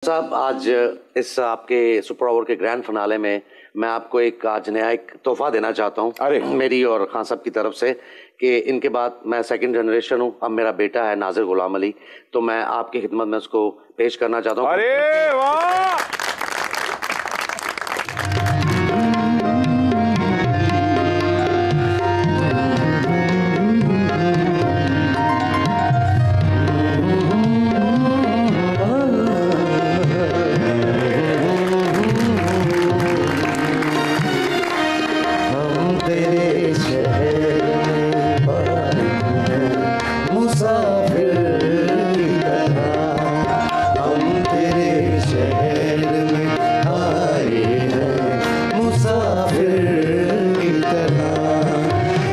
साहब, आज इस आपके सुपर ओवर के ग्रैंड फिनाले में मैं आपको आज नया एक तोहफा देना चाहता हूँ। अरे मेरी और खान साहब की तरफ से कि इनके बाद मैं सेकंड जनरेशन हूँ। अब मेरा बेटा है नाजिर गुलाम अली, तो मैं आपकी खिदमत में उसको पेश करना चाहता हूँ। अरे वाह!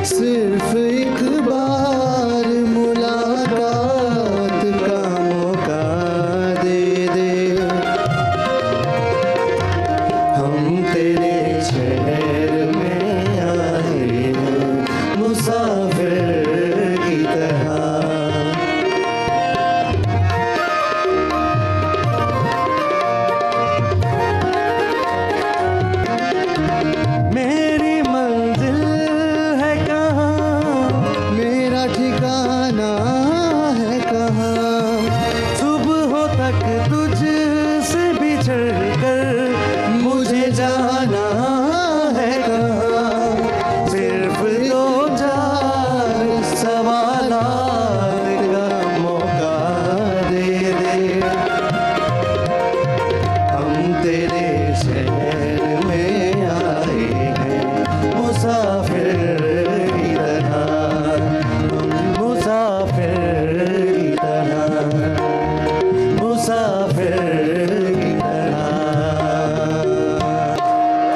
सिर्फ एक बार मुलाकात का मौका दे दे, हम तेरे शहर में आए हैं मुसाफिर की तरह। मेरी मंजिल है कहाँ, मेरा ठिकाना है कहाँ, सुबह तक तुझसे बिछड़ कर मुझे जाना है कहाँ। सिर्फ दो चार सवालात का मौका दे दे, हम तेरे शहर में आए हैं मुसाफिर की तरह, मुसाफिर की तरह, मुसाफिर की तरह।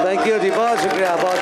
थैंक यू जी, बहुत शुक्रिया, बहुत